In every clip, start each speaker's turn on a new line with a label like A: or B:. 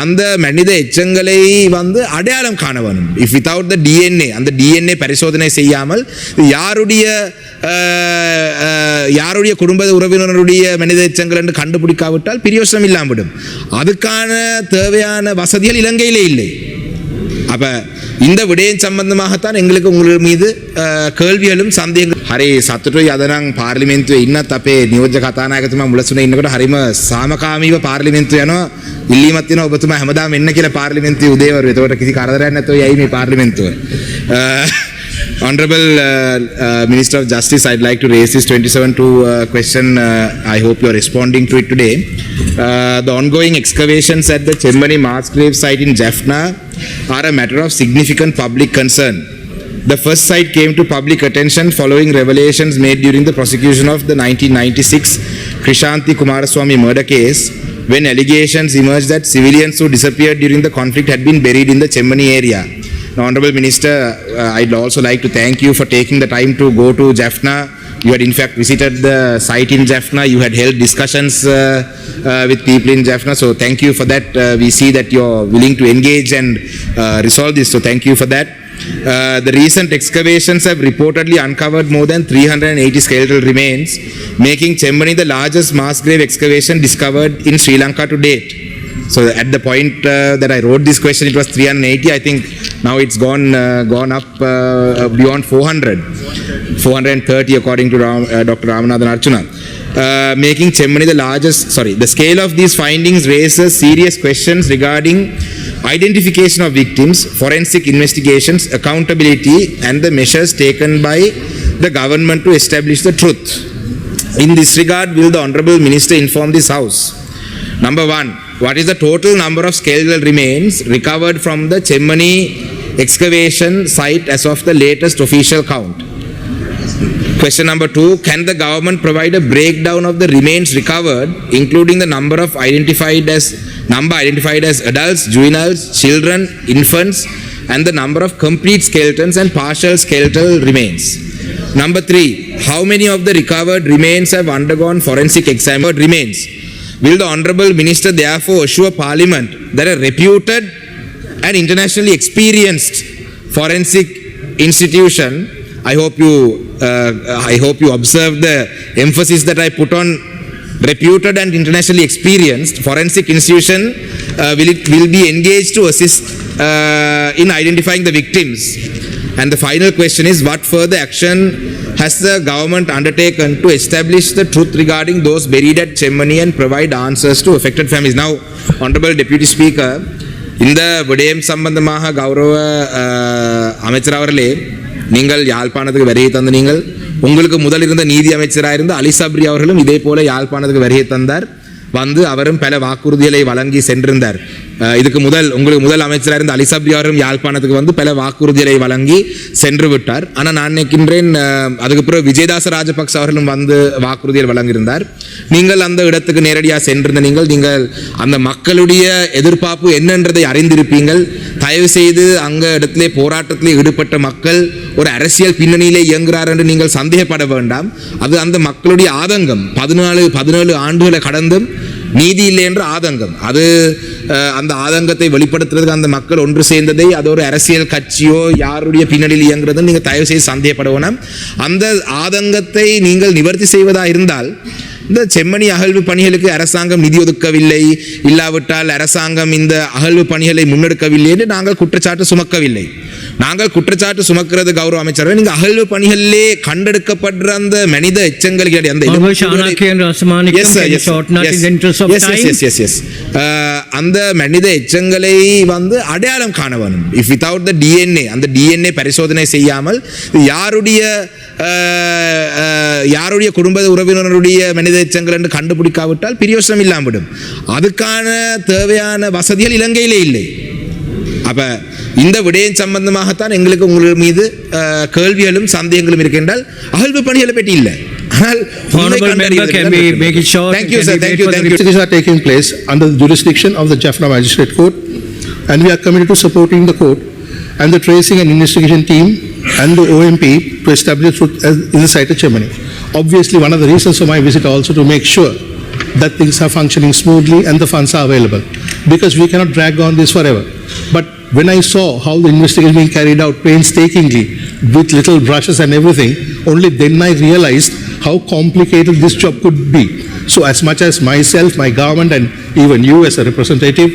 A: அந்த மனித எச்சங்களை வந்து அடையாளம் காண வேணும். இஃப் வித்தவுட் த டிஎன்ஏ, அந்த டிஎன்ஏ பரிசோதனை செய்யாமல் யாருடைய குடும்ப உறவினருடைய மனித எச்சங்கள் என்று கண்டுபிடிக்காவிட்டால் பிரயோசனம் இல்லாமல் விடும். அதுக்கான தேவையான வசதிகள் இலங்கையிலே இல்லை. அப்ப இந்த விடயம் සම්බන්ධமாகத்தான் எங்களுக்கு உங்கள் மீது கேள்விகளும் சந்தேகங்களும். හරි සතුටුයි අද නම් පාර්ලිමේන්තුවේ ඉන්නත් අපේ නියෝජ්‍ය කතානායකතුමා මුලසුනේ ඉන්නකොට හරිම සාමකාමීව පාර්ලිමේන්තුව යනවා. ඉල්ලීමක් තියෙනවා ඔබතුමා හැමදාම එන්න කියලා පාර්ලිමේන්තුවේ උදේවරු. ඒකට කිසි කරදරයක් නැතුව යයි මේ පාර්ලිමේන්තුව. Honorable Minister of Justice, I'd like to raise this 27-2 question. I hope you are responding to it today. The ongoing excavations at the Chemmani mass grave site in Jaffna are a matter of significant public concern. The first site came to public attention following revelations made during the prosecution of the 1996 Krishanthi Kumaraswamy murder case, when allegations emerged that civilians who disappeared during the conflict had been buried in the Chemmani area. Now, Honorable Minister, I'd also like to thank you for taking the time to go to Jaffna. You had in fact visited the site in Jaffna. You had held discussions with people in Jaffna. So thank you for that. We see that you're willing to engage and resolve this. So thank you for that. The recent excavations have reportedly uncovered more than 380 skeletal remains, making Chemmani the largest mass grave excavation discovered in Sri Lanka to date. So at the point that I wrote this question, it was 380. I think now it's gone up beyond 400, 430 according to Dr. Ramanathan Archana, making Chemmani the largest. The scale of these findings raises serious questions regarding identification of victims, forensic investigations, accountability, and the measures taken by the government to establish the truth. In this regard, will the Honourable Minister inform this House? Number one, what is the total number of skeletal remains recovered from the Chemmani excavation site as of the latest official count? Question number two, can the government provide a breakdown of the remains recovered, including the number identified as adults, juveniles, children, infants, and the number of complete skeletons and partial skeletal remains? Number three, how many of the recovered remains have undergone forensic examination? Will the Honourable Minister therefore assure Parliament that a reputed and internationally experienced forensic institution, I hope you observe the emphasis that I put on reputed and internationally experienced forensic institution, will be engaged to assist in identifying the victims? And the final question is, what further action has the government undertaken to establish the truth regarding those buried at Chemmani and provide answers to affected families? Now, Honourable Deputy Speaker, இந்த விடயம் சம்பந்தமாக கௌரவ அமைச்சர் அவர்களே, நீங்கள் யாழ்ப்பாணத்துக்கு வருகை தந்த நீங்கள், உங்களுக்கு முதல் இருந்த நீதி அமைச்சராக இருந்த அலி சப்ரி அவர்களும் இதே போல யாழ்ப்பாணத்துக்கு வருகை தந்தார். வந்து அவரும் பல வாக்குறுதிகளை வழங்கி சென்றிருந்தார். இதுக்கு உங்களுக்கு முதல் அமைச்சராக இருந்த அலி சப்ரி அவரும் யாழ்ப்பாணத்துக்கு வந்து பல வாக்குறுதிகளை வழங்கி சென்று விட்டார். ஆனால் நான் நினைக்கின்றேன் அதுக்கப்புறம் விஜயதாச ராஜபக்ச அவர்களும் வந்து வாக்குறுதிகள் வழங்கியிருந்தார். நீங்கள் அந்த இடத்துக்கு நேரடியாக சென்றிருந்த நீங்கள் அந்த மக்களுடைய எதிர்பார்ப்பு என்னன்றதை அறிந்திருப்பீங்கள். தயவு செய்து அங்க இடத்திலே போராட்டத்திலே ஈடுபட்ட மக்கள் ஒரு அரசியல் பின்னணியிலே இயங்குகிறார் என்று நீங்கள் சந்தேகப்பட வேண்டாம். அது அந்த மக்களுடைய ஆதங்கம். 17 ஆண்டுகளை கடந்தும் நீதி இல்லை என்ற ஆதங்கம். அது அந்த ஆதங்கத்தை வெளிப்படுத்துறதுக்கு அந்த மக்கள் ஒன்று சேர்ந்ததை அது ஒரு அரசியல் கட்சியோ யாருடைய பின்னணியில் இயங்குறதுன்னு நீங்கள் தயவு செய்து சந்தேகப்பட வேண்டாம். அந்த ஆதங்கத்தை நீங்கள் நிவர்த்தி செய்வதா இருந்தால் இந்த செம்மணி அகழ்வு பணிகளுக்கு அரசாங்கம் நிதி ஒதுக்கவில்லை, இல்லாவிட்டால் அரசாங்கம் இந்த அகழ்வு பணிகளை முன்னெடுக்கவில்லை என்று நாங்கள் குற்றச்சாட்டு சுமக்கவில்லை. நாங்கள் குற்றச்சாட்டு சுமக்கிறது கௌரவ அமைச்சர்கள், நீங்க அகழ்வு பணிகளிலே கண்டெடுக்கப்படுற அந்த மனித எச்சங்கள் அந்த மனித எச்சங்களை வந்து அடையாளம் காண வேணும். இஃப் வித்தவுட் த டிஎன்ஏ, அந்த டிஎன்ஏ பரிசோதனை செய்யாமல் யாருடைய குடும்ப உறவினருடைய மனித எச்சங்கள் என்று கண்டுபிடிக்காவிட்டால் பிரயோசனம் இல்லாமல் விடும். அதுக்கான தேவையான வசதிகள் இலங்கையிலே இல்லை. அப்ப இந்த விடயம் சம்பந்தமாகத்தான் எங்களுக்கு உங்கள் மீது கேள்விகளும் சந்தேகங்களும் இருக்கின்றால் அகழ்வு பணிகளை பற்றி இல்லை.
B: Honorable member, can we make it short?
A: Thank you, sir. Thank you.
C: These are taking place under the jurisdiction of the Jaffna Magistrate Court, and we are committed to supporting the court and the tracing and investigation team and the OMP to establish truth in the site of Chemmani. Obviously, one of the reasons for my visit also to make sure that things are functioning smoothly and the funds are available. because we cannot drag on this forever. But when I saw how the investigation being carried out painstakingly, with little brushes and everything, only then I realized how complicated this job could be. So as much as myself, my government, and even you as a representative,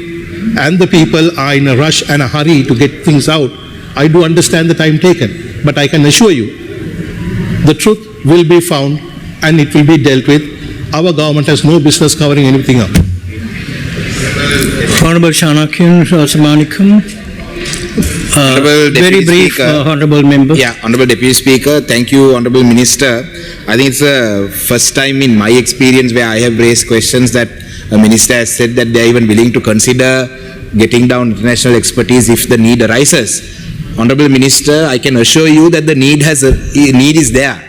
C: and the people are in a rush and a hurry to get things out, I do understand the time taken. But I can assure you, the truth will be found and it will be dealt with. Our government has no business covering anything up.
B: Honorable Shanakian Rasamanikam.
A: Honorable
B: Very
A: Deputy
B: brief,
A: Speaker.
B: Honorable Member.
A: Yeah, Honorable Deputy Speaker, thank you, Honorable Minister. I think it's the first time in my experience where I have raised questions that a minister has said that they are even willing to consider getting down international expertise if the need arises. Honorable Minister, I can assure you that the need is there,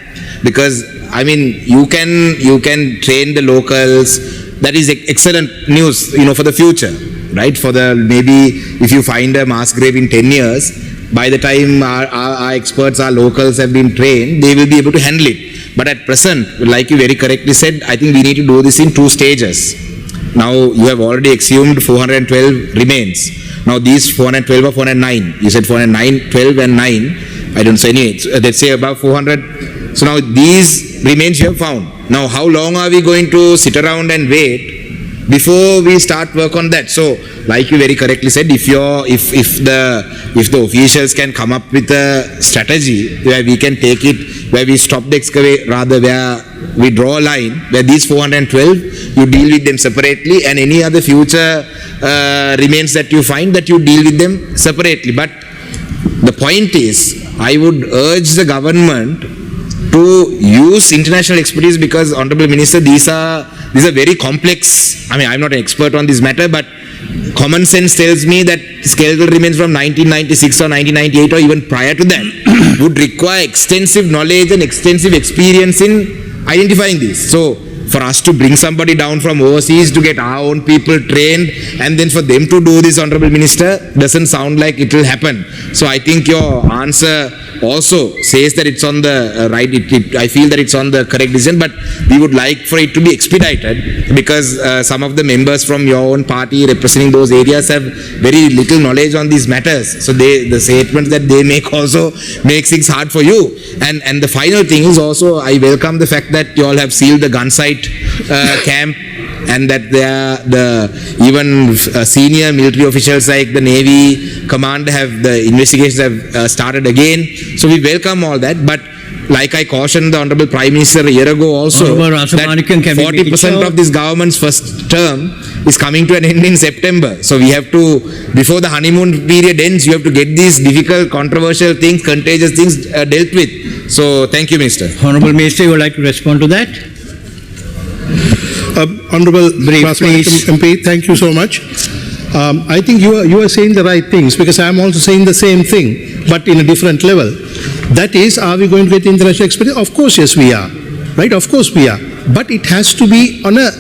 A: because I mean you can train the locals. That is excellent news, for the future, right? For the maybe if you find a mass grave in 10 years, by the time our experts, our locals have been trained, they will be able to handle it. But at present, like you very correctly said, I think we need to do this in 2 stages. Now you have already exhumed 412 remains. Now these 412 or 409, you said 409, 12 and 9. I don't say any. Let's say about 400. So now these remains you have found. Now how long are we going to sit around and wait before we start work on that? So like you very correctly said, if the officials can come up with a strategy where we can take it, where we stop the excavation, rather where we draw a line where these 412 you deal with them separately, and any other future remains that you find, that you deal with them separately. But the point is, I would urge the government to use international expertise, because, Honorable Minister, these are very complex. I mean, I'm not an expert on this matter, but common sense tells me that skeletal remains from 1996 or 1998 or even prior to that would require extensive knowledge and extensive experience in identifying these. So for us to bring somebody down from overseas to get our own people trained and then for them to do this, Honorable Minister, doesn't sound like it will happen. So I think your answer also says that it's on the right, I feel that it's on the correct decision, but we would like for it to be expedited, because some of the members from your own party representing those areas have very little knowledge on these matters. So the statements that they make also makes things hard for you. And the final thing is also, I welcome the fact that you all have sealed the gun site camp, and that even senior military officials like the Navy commander the investigations have started again. So we welcome all that, but like I cautioned the Honorable Prime Minister a year ago also, that 40% of this government's first term is coming to an end in September. So we have to, before the honeymoon period ends, you have to get these difficult, controversial things, contagious things dealt with. So thank you, Minister.
B: Honorable Minister, you would like to respond to that?
C: Honorable
B: Brief,
C: MP, thank you so much. I think you are saying the right things, because I am also saying the same thing, but in a different level. That is, are we going to get international expertise? Of course, yes, we are. Right? Of course, we are. But it has to be on a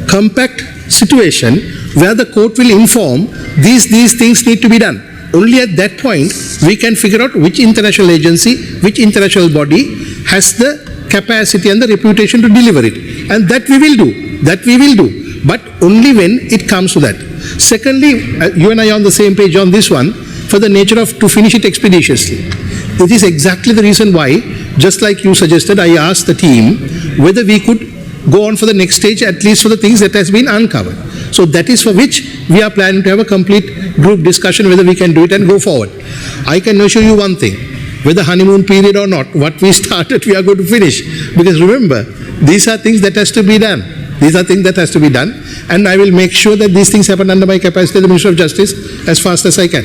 C: compact situation where the court will inform these things need to be done. Only at that point, we can figure out which international agency, which international body has the capacity and the reputation to deliver it. And that we will do. That we will do. But only when it comes to that. Secondly, you and I are on the same page on this one, for the nature of to finish it expeditiously. This is exactly the reason why, just like you suggested, I asked the team whether we could go on for the next stage, at least for the things that has been uncovered. So that is for which we are planning to have a complete group discussion whether we can do it and go forward. I can assure you one thing, whether honeymoon period or not, what we started we are going to finish. Because remember, these are things that has to be done. These are things that has to be done, and I will make sure that these things happen under my capacity as the Minister of Justice as fast as I can.